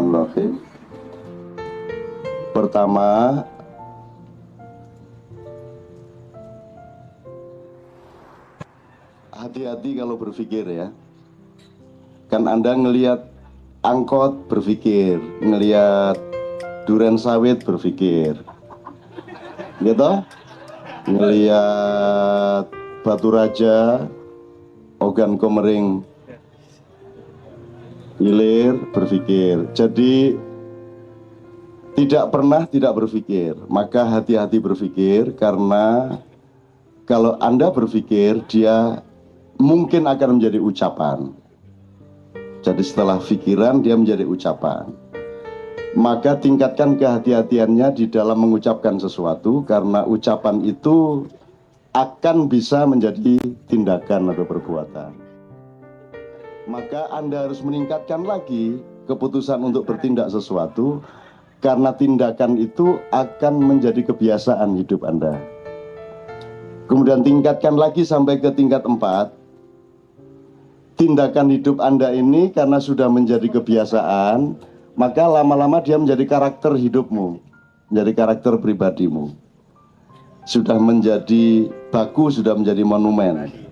Bismillahirrahmanirrahim. Pertama, hati-hati kalau berpikir ya. Kan Anda ngelihat angkot berpikir, ngelihat duren sawit berpikir, gitu? Ngelihat Batu Raja, Ogan Komering Hilir berpikir. Jadi tidak pernah tidak berpikir. Maka hati-hati berpikir, karena kalau Anda berpikir, dia mungkin akan menjadi ucapan. Jadi setelah pikiran dia menjadi ucapan. Maka tingkatkan kehati-hatiannya di dalam mengucapkan sesuatu, karena ucapan itu akan bisa menjadi tindakan atau perbuatan. Maka Anda harus meningkatkan lagi keputusan untuk bertindak sesuatu, karena tindakan itu akan menjadi kebiasaan hidup Anda. Kemudian tingkatkan lagi sampai ke tingkat 4. Tindakan hidup Anda ini karena sudah menjadi kebiasaan, maka lama-lama dia menjadi karakter hidupmu, menjadi karakter pribadimu. Sudah menjadi baku, sudah menjadi monumen.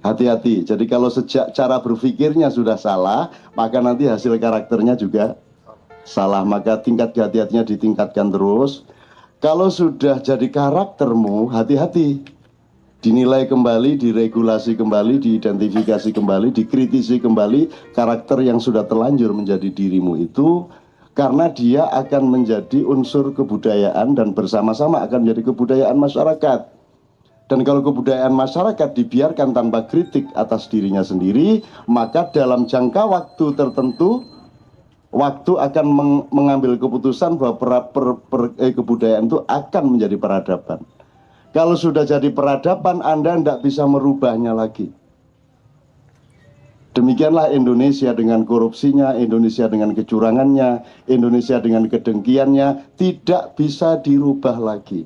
Hati-hati, jadi kalau sejak cara berpikirnya sudah salah, maka nanti hasil karakternya juga salah. Maka tingkat kehati-hatinya ditingkatkan terus. Kalau sudah jadi karaktermu, hati-hati. Dinilai kembali, diregulasi kembali, diidentifikasi kembali, dikritisi kembali karakter yang sudah terlanjur menjadi dirimu itu, karena dia akan menjadi unsur kebudayaan dan bersama-sama akan menjadi kebudayaan masyarakat. Dan kalau kebudayaan masyarakat dibiarkan tanpa kritik atas dirinya sendiri, maka dalam jangka waktu tertentu, waktu akan mengambil keputusan bahwa kebudayaan itu akan menjadi peradaban. Kalau sudah jadi peradaban, Anda tidak bisa merubahnya lagi. Demikianlah Indonesia dengan korupsinya, Indonesia dengan kecurangannya, Indonesia dengan kedengkiannya, tidak bisa dirubah lagi.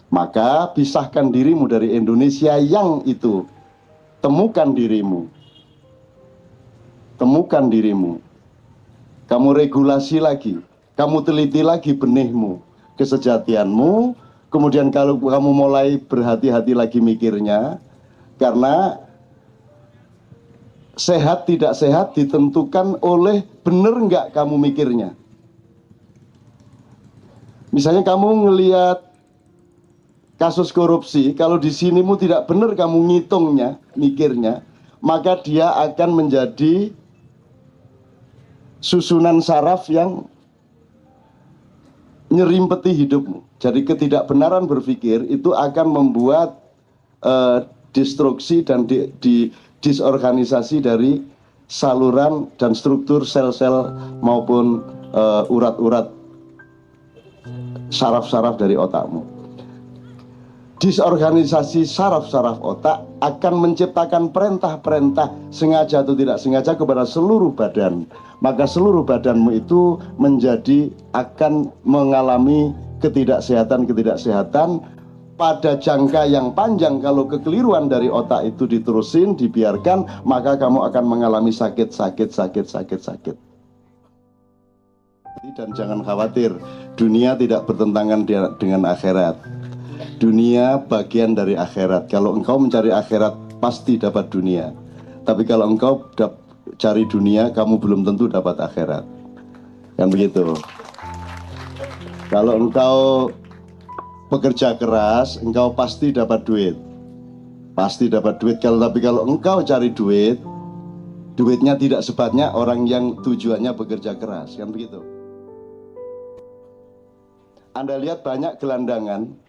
Maka pisahkan dirimu dari Indonesia yang itu. Temukan dirimu. Temukan dirimu. Kamu regulasi lagi. Kamu teliti lagi benihmu, kesejatianmu. Kemudian kalau kamu mulai berhati-hati lagi mikirnya, karena sehat tidak sehat ditentukan oleh benar nggak kamu mikirnya. Misalnya kamu ngelihat kasus korupsi, kalau di sinimu tidak benar kamu ngitungnya, mikirnya, maka dia akan menjadi susunan saraf yang nyerimpeti hidupmu. Jadi ketidakbenaran berpikir itu akan membuat destruksi dan disorganisasi dari saluran dan struktur sel-sel maupun urat-urat saraf-saraf dari otakmu. Disorganisasi saraf-saraf otak akan menciptakan perintah-perintah sengaja atau tidak sengaja kepada seluruh badan. Maka seluruh badanmu itu akan mengalami ketidaksehatan pada jangka yang panjang. Kalau kekeliruan dari otak itu diterusin, dibiarkan, maka kamu akan mengalami sakit. Dan jangan khawatir, dunia tidak bertentangan dengan akhirat. Dunia bagian dari akhirat. Kalau engkau mencari akhirat, pasti dapat dunia. Tapi kalau engkau cari dunia, kamu belum tentu dapat akhirat. Kan begitu. Kalau engkau bekerja keras, engkau pasti dapat duit. Pasti dapat duit. Tapi kalau engkau cari duit, duitnya tidak sebanyak orang yang tujuannya bekerja keras. Kan begitu. Anda lihat banyak gelandangan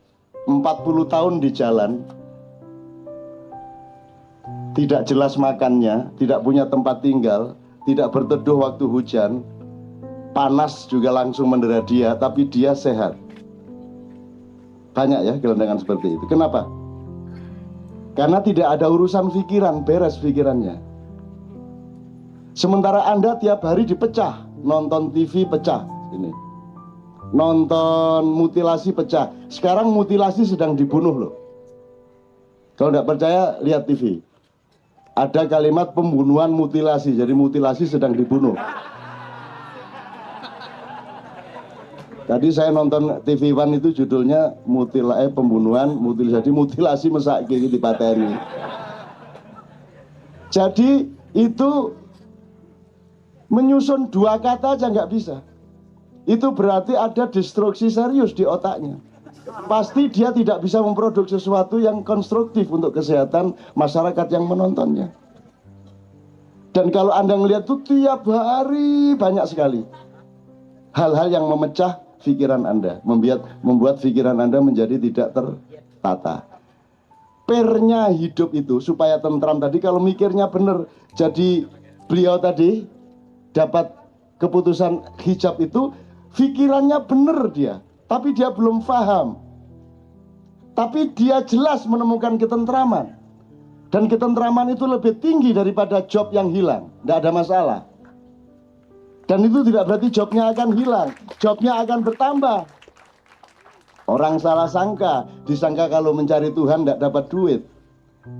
40 tahun di jalan, tidak jelas makannya, tidak punya tempat tinggal, tidak berteduh waktu hujan, panas juga langsung mendera dia, tapi dia sehat. Banyak ya gelandangan seperti itu. Kenapa? Karena tidak ada urusan pikiran, beres pikirannya. Sementara Anda tiap hari dipecah, nonton TV pecah, ini nonton mutilasi pecah. Sekarang mutilasi sedang dibunuh loh. Kalau tidak percaya, lihat TV. Ada kalimat pembunuhan mutilasi, jadi mutilasi sedang dibunuh. Tadi saya nonton TV One itu judulnya pembunuhan, mutilasi mesake di pateni. Jadi itu menyusun dua kata aja nggak bisa. Itu berarti ada destruksi serius di otaknya. Pasti dia tidak bisa memproduksi sesuatu yang konstruktif untuk kesehatan masyarakat yang menontonnya. Dan kalau Anda melihat itu tiap hari banyak sekali hal-hal yang memecah pikiran Anda, membuat pikiran Anda menjadi tidak tertata. Pernya hidup itu supaya tentram tadi, kalau mikirnya benar. Jadi beliau tadi dapat keputusan hijab itu, pikirannya benar dia, tapi dia belum paham. Tapi dia jelas menemukan ketentraman. Dan ketentraman itu lebih tinggi daripada job yang hilang. Tidak ada masalah. Dan itu tidak berarti jobnya akan hilang, jobnya akan bertambah. Orang salah sangka, disangka kalau mencari Tuhan tidak dapat duit.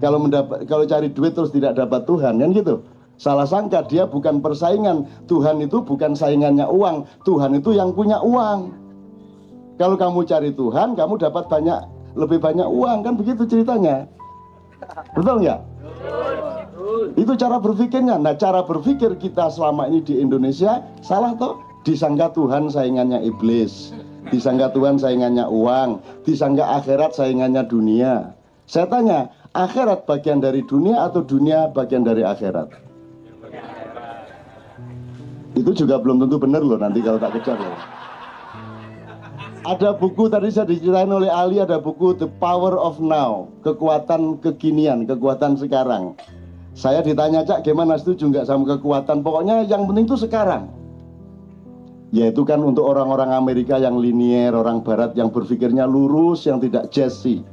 Kalau cari duit terus tidak dapat Tuhan, kan gitu. Salah sangka, dia bukan persaingan. Tuhan itu bukan saingannya uang, Tuhan itu yang punya uang. Kalau kamu cari Tuhan, kamu dapat lebih banyak uang, kan begitu ceritanya. Betul nggak? Itu cara berpikirnya. Nah, cara berpikir kita selama ini di Indonesia salah toh. Disangka Tuhan saingannya iblis, disangka Tuhan saingannya uang, disangka akhirat saingannya dunia. Saya tanya, akhirat bagian dari dunia atau dunia bagian dari akhirat? Itu juga belum tentu benar loh, nanti kalau tak kejar loh. Ada buku tadi saya diceritain oleh Ali, ada buku The Power of Now, kekuatan kekinian, kekuatan sekarang. Saya ditanya, Cak, gimana, setuju nggak sama kekuatan? Pokoknya yang penting itu sekarang. Yaitu kan untuk orang-orang Amerika yang linier, orang Barat yang berpikirnya lurus, yang tidak jazzy.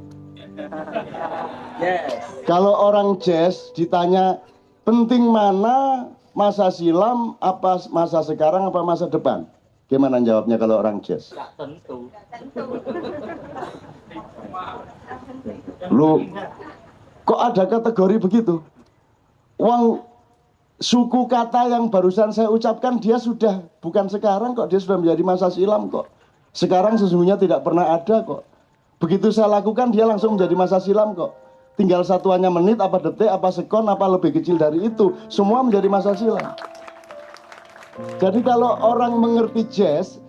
Yes. Kalau orang jazz ditanya, penting mana masa silam, apa masa sekarang, apa masa depan? Gimana jawabnya kalau orang jazz? Tentu. Lu, kok ada kategori begitu? Uang suku kata yang barusan saya ucapkan, dia sudah bukan sekarang kok, dia sudah menjadi masa silam kok. Sekarang sesungguhnya tidak pernah ada kok. Begitu saya lakukan, dia langsung menjadi masa silam kok. Tinggal satuannya menit, apa detik, apa sekon, apa lebih kecil dari itu, semua menjadi masa silam. Jadi kalau orang mengerti jazz,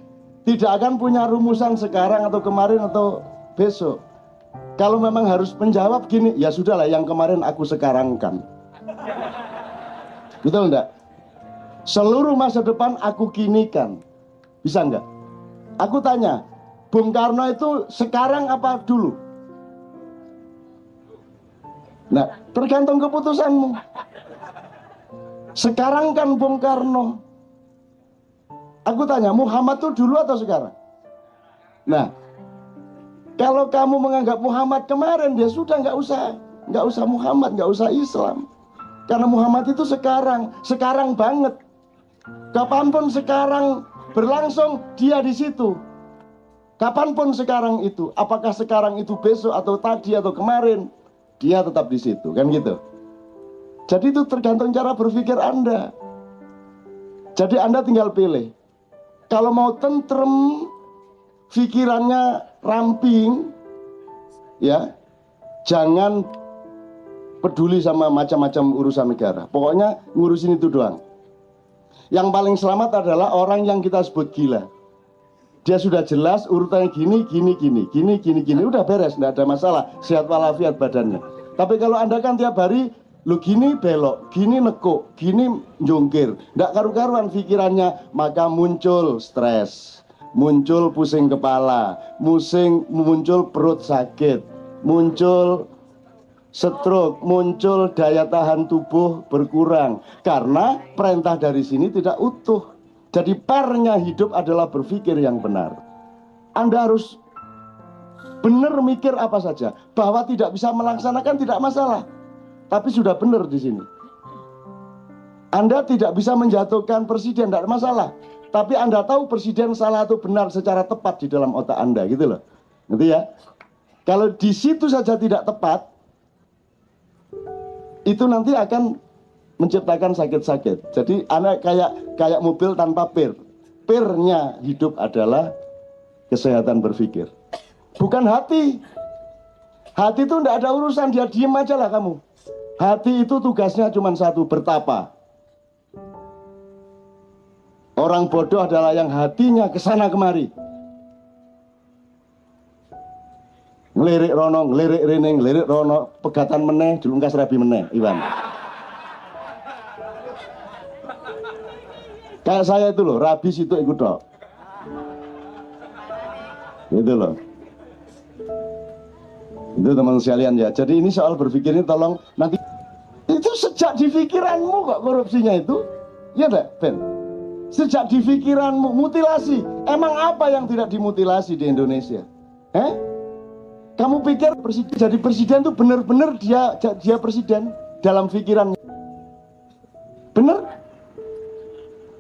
tidak akan punya rumusan sekarang atau kemarin atau besok. Kalau memang harus menjawab gini, ya sudahlah, yang kemarin aku sekarangkan. Betul enggak? Seluruh masa depan aku kinikan. Bisa enggak? Aku tanya, Bung Karno itu sekarang apa dulu? Nah, tergantung keputusanmu. Sekarang kan Bung Karno. Aku tanya, Muhammad itu dulu atau sekarang? Nah, kalau kamu menganggap Muhammad kemarin, dia sudah nggak usah Muhammad, nggak usah Islam. Karena Muhammad itu sekarang banget. Kapanpun sekarang berlangsung, dia di situ. Kapanpun sekarang itu, apakah sekarang itu besok atau tadi atau kemarin, dia tetap di situ, kan gitu. Jadi itu tergantung cara berpikir Anda. Jadi Anda tinggal pilih. Kalau mau tentrem, pikirannya ramping, ya, jangan peduli sama macam-macam urusan negara. Pokoknya ngurusin itu doang. Yang paling selamat adalah orang yang kita sebut gila. Dia sudah jelas urutannya gini, udah beres, nggak ada masalah, sehat walafiat badannya. Tapi kalau Anda kan tiap hari, lu gini belok, gini nekuk, gini jongkir, nggak karu-karuan pikirannya, maka muncul stres, muncul pusing kepala, muncul perut sakit, muncul stroke, muncul daya tahan tubuh berkurang karena perintah dari sini tidak utuh. Jadi pernya hidup adalah berpikir yang benar. Anda harus benar mikir apa saja. Bahwa tidak bisa melaksanakan tidak masalah, tapi sudah benar di sini. Anda tidak bisa menjatuhkan presiden, tidak masalah, tapi Anda tahu presiden salah atau benar secara tepat di dalam otak Anda, gitu loh. Ngerti ya? Kalau di situ saja tidak tepat, itu nanti akan menciptakan sakit-sakit. Jadi anak kayak mobil tanpa pir. Pirnya hidup adalah kesehatan berpikir. Bukan hati. Hati itu tidak ada urusan, dia diem aja lah kamu. Hati itu tugasnya cuma satu, bertapa. Orang bodoh adalah yang hatinya kesana kemari. Ngelirik rono, ngelirik rene, ngelirik rono, pegatan meneh, dilungkas rabi meneh, Iwan. Kayak saya itu loh, rabi situ ikut dok. Itu loh. Itu teman sekalian ya. Jadi ini soal berpikir ini tolong nanti. Itu sejak di pikiranmu kok korupsinya itu. Iya enggak, Ben? Sejak di pikiranmu, mutilasi. Emang apa yang tidak dimutilasi di Indonesia? Kamu pikir jadi presiden itu benar-benar dia presiden dalam pikirannya? Benar?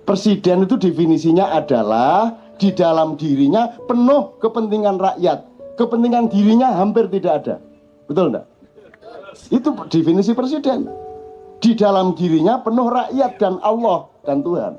Presiden itu definisinya adalah di dalam dirinya penuh kepentingan rakyat. Kepentingan dirinya hampir tidak ada. Betul enggak? Itu definisi presiden. Di dalam dirinya penuh rakyat dan Allah dan Tuhan.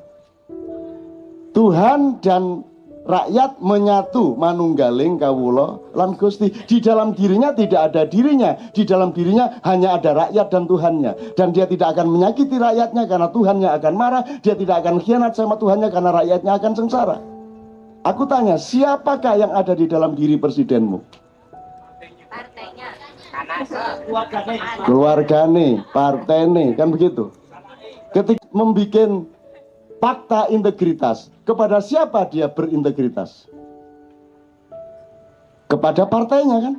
Tuhan dan rakyat menyatu, manunggaling kawula lan Gusti. Di dalam dirinya tidak ada dirinya. Di dalam dirinya hanya ada rakyat dan Tuhannya. Dan dia tidak akan menyakiti rakyatnya karena Tuhannya akan marah. Dia tidak akan khianat sama Tuhannya karena rakyatnya akan sengsara. Aku tanya, siapakah yang ada di dalam diri presidenmu? Partainya. Keluargane, partene, kan begitu. Ketika membuat fakta integritas, kepada siapa dia berintegritas? Kepada partainya kan?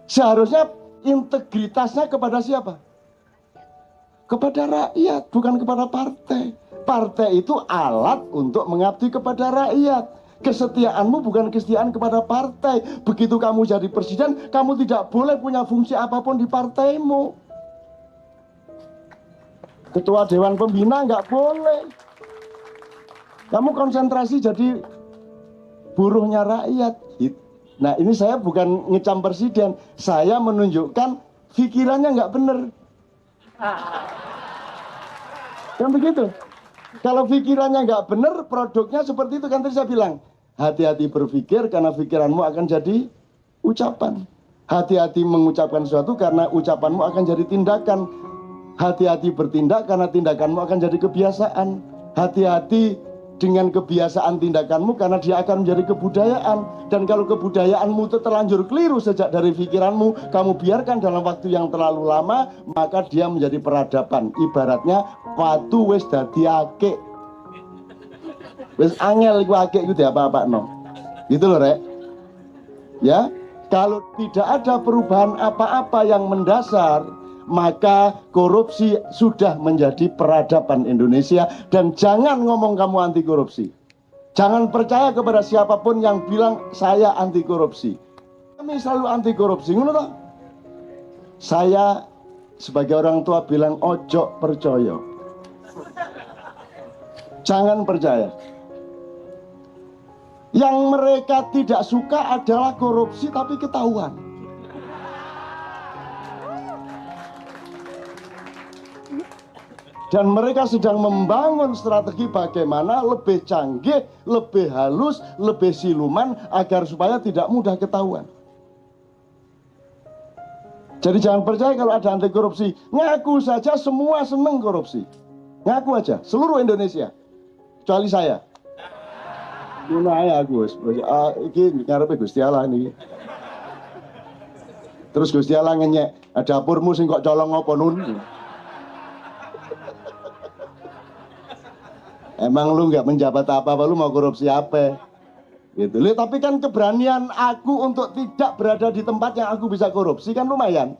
Seharusnya integritasnya kepada siapa? Kepada rakyat, bukan kepada partai. Partai itu alat untuk mengabdi kepada rakyat. Kesetiaanmu bukan kesetiaan kepada partai. Begitu kamu jadi presiden, kamu tidak boleh punya fungsi apapun di partaimu. Ketua Dewan Pembina nggak boleh. Kamu konsentrasi jadi buruhnya rakyat. Nah ini saya bukan ngecam presiden, saya menunjukkan pikirannya nggak bener. Kan begitu. Kalau pikirannya nggak bener, produknya seperti itu kan tadi saya bilang. Hati-hati berpikir karena pikiranmu akan jadi ucapan. Hati-hati mengucapkan sesuatu karena ucapanmu akan jadi tindakan. Hati-hati bertindak karena tindakanmu akan jadi kebiasaan. Hati-hati dengan kebiasaan tindakanmu karena dia akan menjadi kebudayaan. Dan kalau kebudayaanmu itu terlanjur keliru sejak dari pikiranmu, kamu biarkan dalam waktu yang terlalu lama, maka dia menjadi peradaban. Ibaratnya watu wis dadi akik. Wis angel iku akik iku diapa-apakno. Gitu loh, Rek. Ya, kalau tidak ada perubahan apa-apa yang mendasar, maka korupsi sudah menjadi peradaban Indonesia. Dan jangan ngomong kamu anti korupsi. Jangan percaya kepada siapapun yang bilang saya anti korupsi. Kami selalu anti korupsi, ngono toh? Saya sebagai orang tua bilang ojo percaya. Jangan percaya. Yang mereka tidak suka adalah korupsi tapi ketahuan. Dan mereka sedang membangun strategi bagaimana lebih canggih, lebih halus, lebih siluman agar supaya tidak mudah ketahuan. Jadi jangan percaya kalau ada anti korupsi. Ngaku saja semua seneng korupsi. Ngaku aja, seluruh Indonesia. Kecuali saya. Ini aku, ini ngarepe Gusti Allah ini. Terus Gusti Allah ngenyek, dapurmu sing kok colong apa nun? Emang lu nggak menjabat apa-apa, lu mau korupsi apa? Gitu. Tapi kan keberanian aku untuk tidak berada di tempat yang aku bisa korupsi kan lumayan.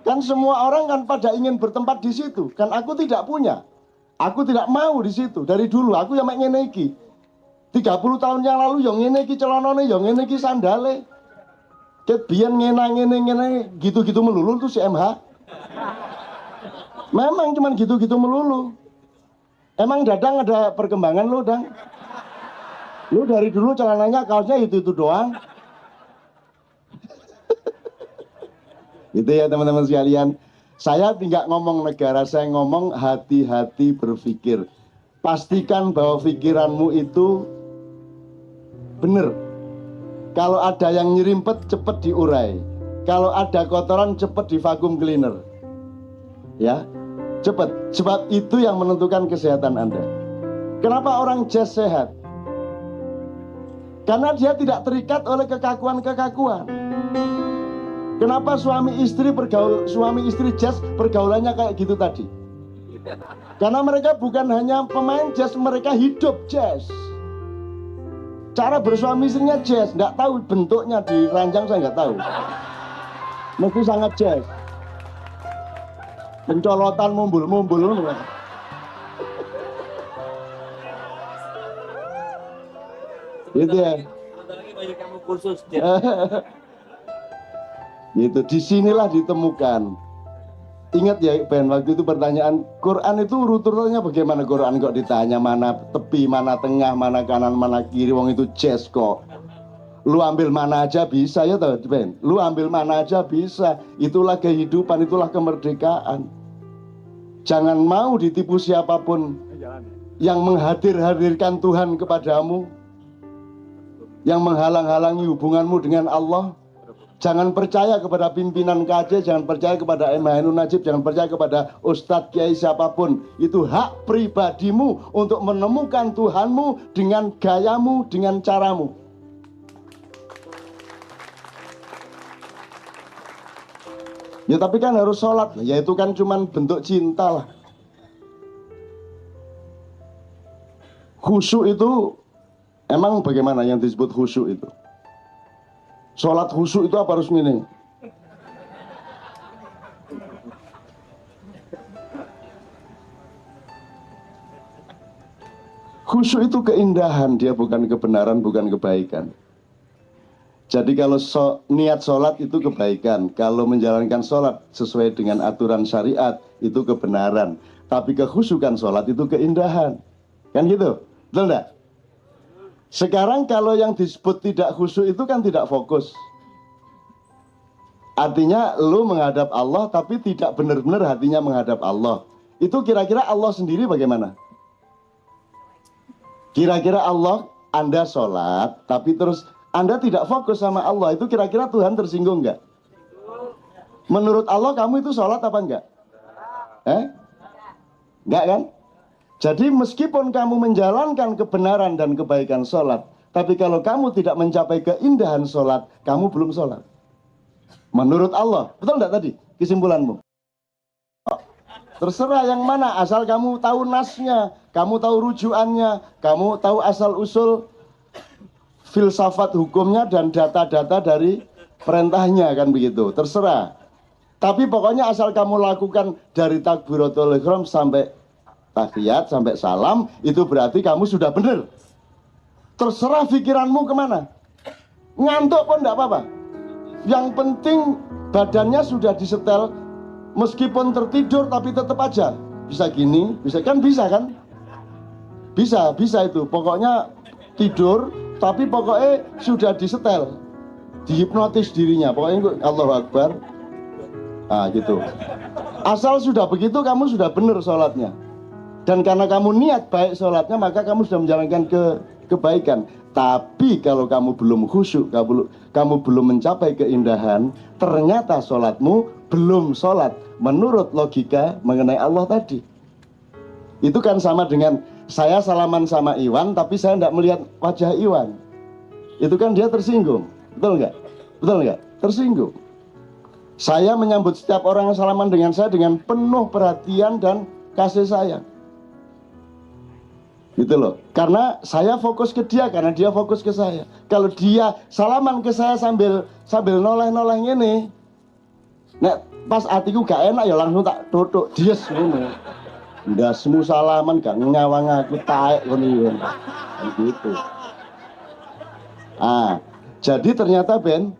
Kan semua orang kan pada ingin bertempat di situ. Kan aku tidak punya. Aku tidak mau di situ. Dari dulu aku yang ngene iki. 30 tahun yang lalu yang ngene iki celanane, yang ngene iki sandale. Ket biyen ngene gitu-gitu melulu tuh si MH. Memang cuman gitu-gitu melulu. Emang Dadang ada perkembangan lo, Dang? Lu dari dulu celananya kaosnya itu doang. Gitu ya teman-teman sekalian. Saya tidak ngomong negara, saya ngomong hati-hati berpikir. Pastikan bahwa pikiranmu itu benar. Kalau ada yang nyerimpet, cepat diurai. Kalau ada kotoran, cepat di vacuum cleaner. Ya, cepat. Sebab itu yang menentukan kesehatan Anda. Kenapa orang jazz sehat? Karena dia tidak terikat oleh kekakuan-kekakuan. Kenapa suami istri jazz pergaulannya kayak gitu tadi? Karena mereka bukan hanya pemain jazz, mereka hidup jazz. Cara bersuami istrinya jazz, nggak tahu bentuknya di ranjang, saya nggak tahu. Mesti sangat jazz. Pencolotan mumbul-mumbul. Gitu ya. Banyak kamu kursus. Gitu, disinilah ditemukan. Ingat ya Ben, waktu itu pertanyaan Quran itu urut-urutannya bagaimana? Quran kok ditanya mana tepi, mana tengah, mana kanan, mana kiri, wong itu jazz kok. Lu ambil mana aja bisa ya toh Ben. Lu ambil mana aja bisa. Itulah kehidupan, itulah kemerdekaan. Jangan mau ditipu siapapun yang menghadirkan Tuhan kepadamu, yang menghalang-halangi hubunganmu dengan Allah. Jangan percaya kepada pimpinan KJ, jangan percaya kepada MH Ainun Najib, jangan percaya kepada Ustadz Kiai siapapun. Itu hak pribadimu untuk menemukan Tuhanmu dengan gayamu, dengan caramu. Ya tapi kan harus sholat, ya itu kan cuman bentuk cinta lah. Khusyuk itu, emang bagaimana yang disebut khusyuk itu? Sholat khusyuk itu apa harus ini? Khusyuk itu keindahan, dia bukan kebenaran, bukan kebaikan. Jadi kalau niat sholat itu kebaikan, kalau menjalankan sholat sesuai dengan aturan syariat itu kebenaran. Tapi kekhusyukan sholat itu keindahan, kan gitu, betul enggak? Sekarang kalau yang disebut tidak khusyuk itu kan tidak fokus. Artinya lu menghadap Allah tapi tidak benar-benar hatinya menghadap Allah. Itu kira-kira Allah sendiri bagaimana? Kira-kira Allah, Anda sholat tapi terus Anda tidak fokus sama Allah, itu kira-kira Tuhan tersinggung enggak? Menurut Allah kamu itu sholat apa enggak? Enggak kan? Jadi meskipun kamu menjalankan kebenaran dan kebaikan sholat, tapi kalau kamu tidak mencapai keindahan sholat, kamu belum sholat. Menurut Allah, betul enggak tadi kesimpulanmu? Terserah yang mana, asal kamu tahu nasnya, kamu tahu rujukannya, kamu tahu asal-usul filsafat hukumnya dan data-data dari perintahnya, kan begitu, terserah. Tapi pokoknya asal kamu lakukan dari takbiratul ihram sampai tahiyat sampai salam, itu berarti kamu sudah benar. Terserah pikiranmu kemana, ngantuk pun enggak apa-apa. Yang penting badannya sudah disetel, meskipun tertidur tapi tetap aja bisa gini, bisa kan, bisa kan, bisa itu. Pokoknya tidur tapi pokoknya sudah disetel, dihipnotis dirinya, pokoknya Allahu Akbar. Gitu. Asal sudah begitu kamu sudah benar sholatnya. Dan karena kamu niat baik sholatnya, maka kamu sudah menjalankan kebaikan. Tapi kalau kamu belum khusyuk, kamu belum mencapai keindahan, ternyata sholatmu belum sholat menurut logika mengenai Allah tadi. Itu kan sama dengan saya salaman sama Iwan, tapi saya tidak melihat wajah Iwan. Itu kan dia tersinggung, betul nggak? Betul nggak? Tersinggung. Saya menyambut setiap orang yang salaman dengan saya dengan penuh perhatian dan kasih sayang. Gitu loh, karena saya fokus ke dia, karena dia fokus ke saya. Kalau dia salaman ke saya sambil noleh-noleh ini, nek pas hatiku gak enak ya langsung tak tutuk dies ngono. Ndasmu salaman gak nyawang aku taek ngono gitu. Jadi ternyata Ben,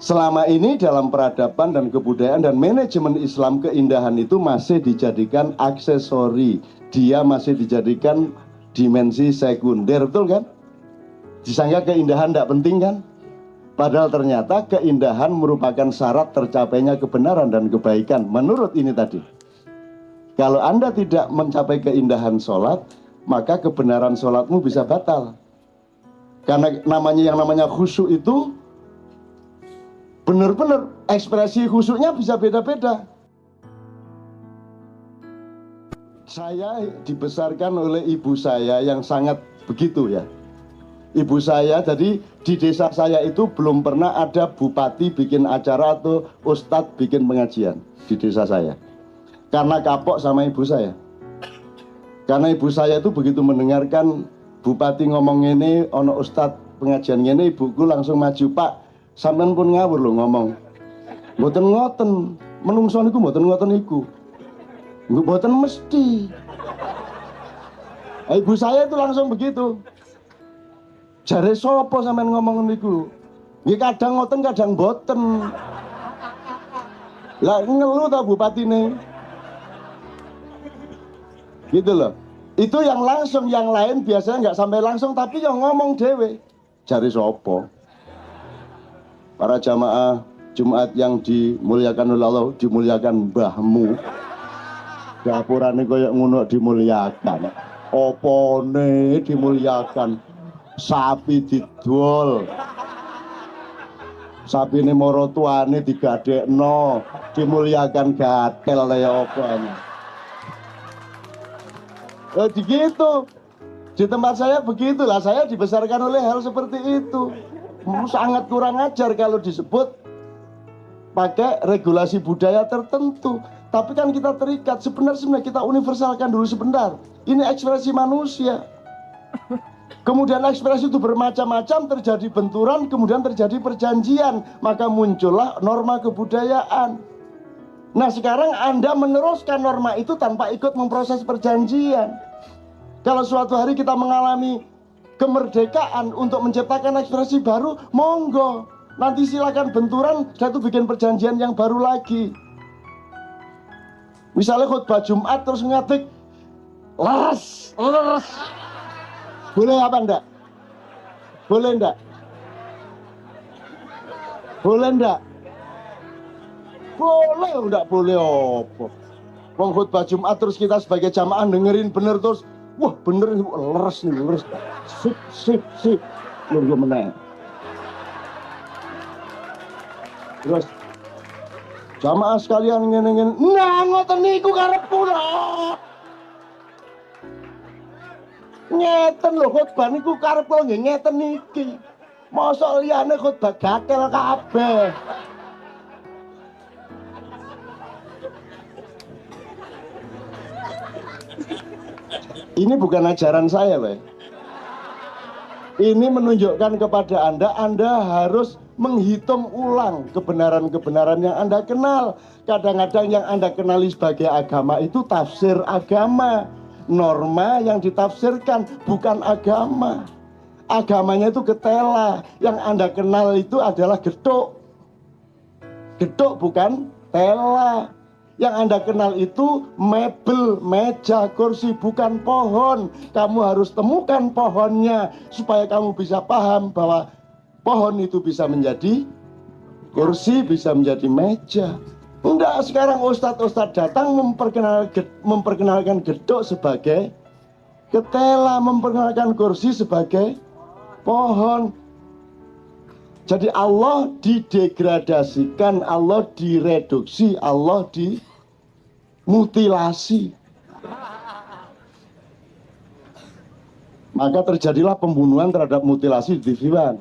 selama ini dalam peradaban dan kebudayaan dan manajemen Islam, keindahan itu masih dijadikan aksesori. Dia masih dijadikan dimensi sekunder, betul kan? Disangka keindahan tidak penting kan? Padahal ternyata keindahan merupakan syarat tercapainya kebenaran dan kebaikan. Menurut ini tadi, kalau Anda tidak mencapai keindahan sholat, maka kebenaran sholatmu bisa batal. Karena yang namanya khusyuk itu benar-benar ekspresi khusyuknya bisa beda-beda. Saya dibesarkan oleh ibu saya yang sangat begitu ya. Ibu saya, jadi di desa saya itu belum pernah ada bupati bikin acara atau ustadz bikin pengajian di desa saya. Karena kapok sama ibu saya. Karena ibu saya itu begitu mendengarkan bupati ngomong ini, ono ustadz pengajian ini, ibuku langsung maju, Pak, sampean pun ngawur loh ngomong. Mboten ngoten, menungso niku mboten ngoten niku. Mboten mesti. Ibu saya itu langsung begitu. Jare sapa sampean ngomong niku? Nggih kadang ngoten kadang boten. Lah ngeluh ta bupatine. Gitu loh. Itu yang langsung, yang lain biasanya nggak sampai langsung tapi yang ngomong dewe. Jare sapa? Para jamaah Jumat yang dimuliakan oleh Allah, dimuliakan mbahmu. Dapurane koyo ngono dimuliakan. Opone dimuliakan? Sapi didol, sapi ini moro tuane digadekno, dimuliakan gatel ya apa ini. Begitu di tempat saya begitulah, saya dibesarkan oleh hal seperti itu. Sangat kurang ajar kalau disebut pakai regulasi budaya tertentu. Tapi kan kita terikat, sebenarnya kita universalkan dulu sebentar. Ini ekspresi manusia. Kemudian ekspresi itu bermacam-macam, terjadi benturan, kemudian terjadi perjanjian, maka muncullah norma kebudayaan. Nah sekarang Anda meneruskan norma itu tanpa ikut memproses perjanjian. Kalau suatu hari kita mengalami kemerdekaan untuk menciptakan ekspresi baru, monggo. Nanti silakan benturan, saya tuh bikin perjanjian yang baru lagi. Misalnya khutbah Jumat terus ngatik, leres. Boleh apa enggak? Boleh enggak? Boleh enggak? Boleh enggak boleh apa? Wong khutbah Jumat terus kita sebagai jamaah dengerin bener terus, wah bener leres nih, leres. Sip. Nunggu meneh. Terus jamaah sekalian ngene-ngene, nah ngoten niku karepku lho. Ngeten lho khotbah niku karepku nggih ngeten niki. Mosok liyane khotbah gatel kabeh. Ini bukan ajaran saya, Pak. Ini menunjukkan kepada Anda harus menghitung ulang kebenaran-kebenaran yang Anda kenal. Kadang-kadang yang Anda kenali sebagai agama itu tafsir agama. Norma yang ditafsirkan bukan agama. Agamanya itu ketela. Yang Anda kenal itu adalah gedok. Gedok bukan tela. Yang Anda kenal itu mebel, meja, kursi, bukan pohon. Kamu harus temukan pohonnya supaya kamu bisa paham bahwa pohon itu bisa menjadi kursi, bisa menjadi meja. Enggak, sekarang ustadz-ustadz datang memperkenalkan gedok sebagai ketela, memperkenalkan kursi sebagai pohon. Jadi Allah didegradasikan, Allah direduksi, Allah dimutilasi. Maka terjadilah pembunuhan terhadap mutilasi di TV One.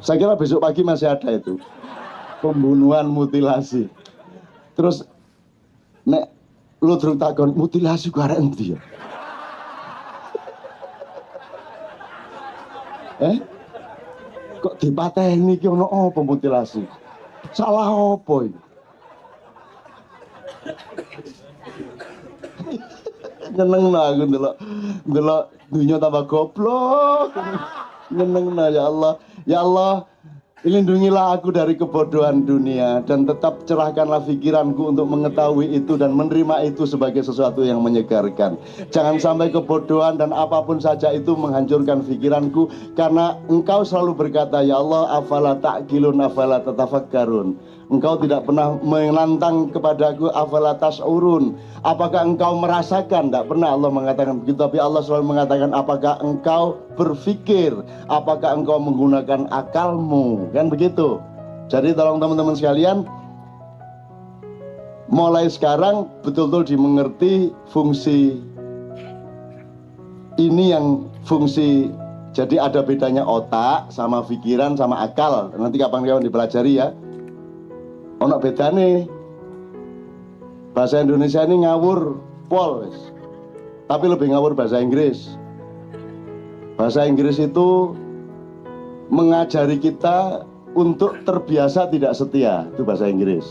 Saya kira besok pagi masih ada itu. Pembunuhan mutilasi. Terus nek lu terus takon mutilasi ku arek endi ya? Kok dipateni iki ono apa mutilasi? Salah apa iki? Nyenengna aku ndelok dunya tambah goblok. Nyenengna ya Allah. Ya Allah, Lindungilah aku dari kebodohan dunia dan tetap cerahkanlah pikiranku untuk mengetahui itu dan menerima itu sebagai sesuatu yang menyegarkan. Jangan sampai kebodohan dan apapun saja itu menghancurkan pikiranku, karena Engkau selalu berkata, ya Allah, afala ta'qilun afala tatafakkarun. Engkau tidak pernah menantang kepadaku, afala tas'urun. Apakah engkau merasakan? Tidak pernah Allah mengatakan begitu, tapi Allah selalu mengatakan, apakah engkau berpikir? Apakah engkau menggunakan akalmu? Kan begitu. Jadi tolong teman-teman sekalian, mulai sekarang betul-betul dimengerti fungsi ini, yang fungsi. Jadi ada bedanya otak sama pikiran sama akal. Nanti kapan-kapan dipelajari ya. Ono bedane. Bahasa Indonesia ini ngawur pol, tapi lebih ngawur bahasa Inggris. Bahasa Inggris itu mengajari kita untuk terbiasa tidak setia. Itu bahasa Inggris.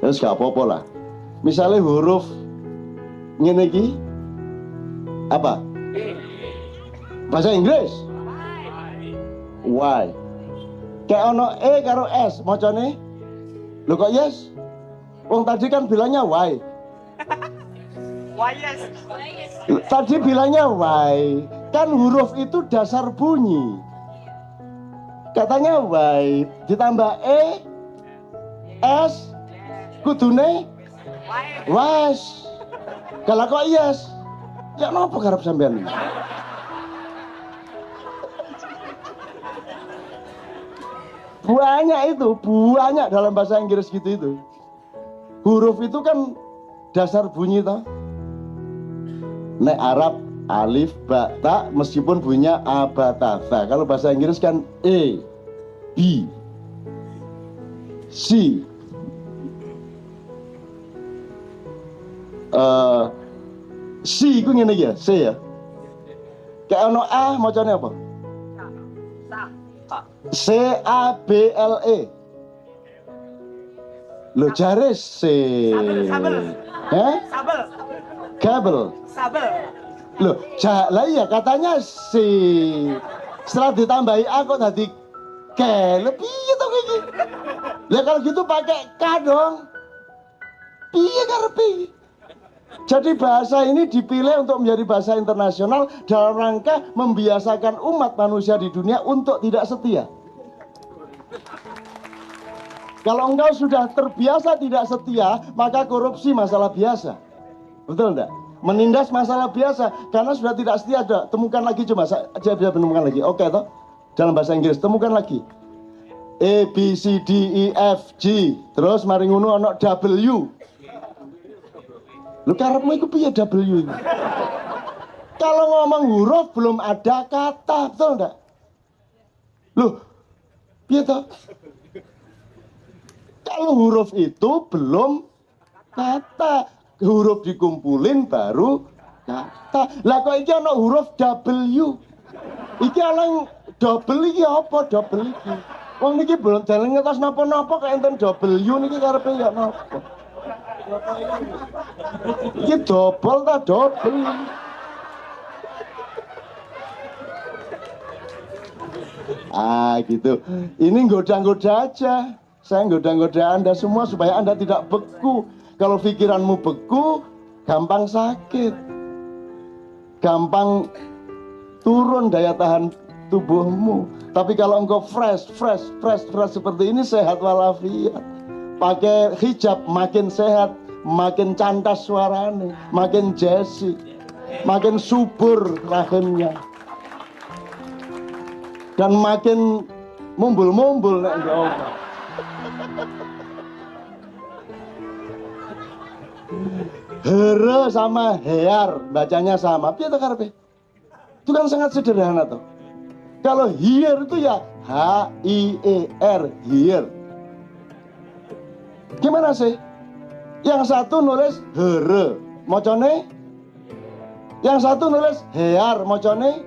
Terus gak apa-apa lah. Misalnya huruf ngene iki apa? Bahasa Inggris Y. Kayak ono E karo S, macane lho kok yes? Wong tadi kan bilangnya why. Why yes? Tadi bilangnya why. Kan huruf itu dasar bunyi. Katanya why ditambah E S kudune was. Kalau kok yes? Ya napa karep sampean? Banyak itu, banyak dalam bahasa Inggris gitu itu. Huruf itu kan dasar bunyi toh. Nek Arab alif, ba, ta, meskipun bunyinya a, ba, ta, tha. Kalau bahasa Inggris kan E, B, C, C itu ngene ya, C ya. Kayak ono A, macamnya apa? C A B L E. Lo jare C. Sabel. Sabel. Kabel. Sabel. Loh, lah iya katanya C. Setelah ditambahi A kok tadi K. Lebih itu kayak gitu. Ya kalau gitu pakai K dong. Piye karepe? Jadi bahasa ini dipilih untuk menjadi bahasa internasional dalam rangka membiasakan umat manusia di dunia untuk tidak setia. Kalau engkau sudah terbiasa tidak setia, maka korupsi masalah biasa. Betul enggak? Menindas masalah biasa. Karena sudah tidak setia, temukan lagi, coba saya menemukan lagi. Oke toh? Dalam bahasa Inggris, temukan lagi. A, B, C, D, E, F, G. Terus mari ngono ono W. Lu karepmu iku piye W itu? Kalau ngomong huruf belum ada kata, betul enggak? Loh, piye toh? Kalau huruf itu belum kata, huruf dikumpulin baru kata. Lah kok iki ana huruf W. Iki ana double iki apa double iki? Wong niki belum jalan ngetos napa-napa kok enten W niki karepe ya napa? Iki double ta double. Gitu. Ini goda-goda aja. Saya goda-goda Anda semua supaya Anda tidak beku. Kalau pikiranmu beku, gampang sakit. Gampang turun daya tahan tubuhmu. Tapi kalau engkau fresh seperti ini, sehat walafiat. Pakai hijab makin sehat, makin cantas suaranya, makin jesi, makin subur rahimnya. Dan makin mumbul-mumbul nek enggak. Here sama hear bacanya sama. Piye to karepe? Itu kan sangat sederhana toh. Kalau hear itu ya H I E R, hear. Gimana sih? Yang satu nulis here, macane? Yang satu nulis hear, macane?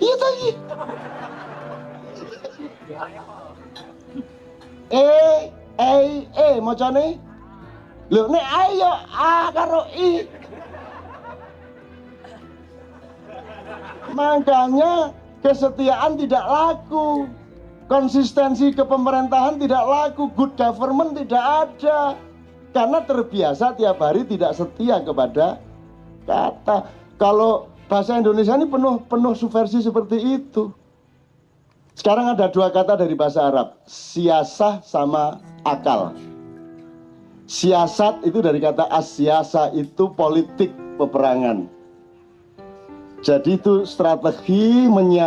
Iya tadi. Macane? Lho nek ayo A karo I. Makanya kesetiaan tidak laku. Konsistensi kepemerintahan tidak laku, good government tidak ada. Karena terbiasa tiap hari tidak setia kepada kata. Kalau bahasa Indonesia ini penuh subversi seperti itu. Sekarang ada dua kata dari bahasa Arab, siasah sama akal. Siasat itu dari kata asyasa, itu politik peperangan. Jadi itu strategi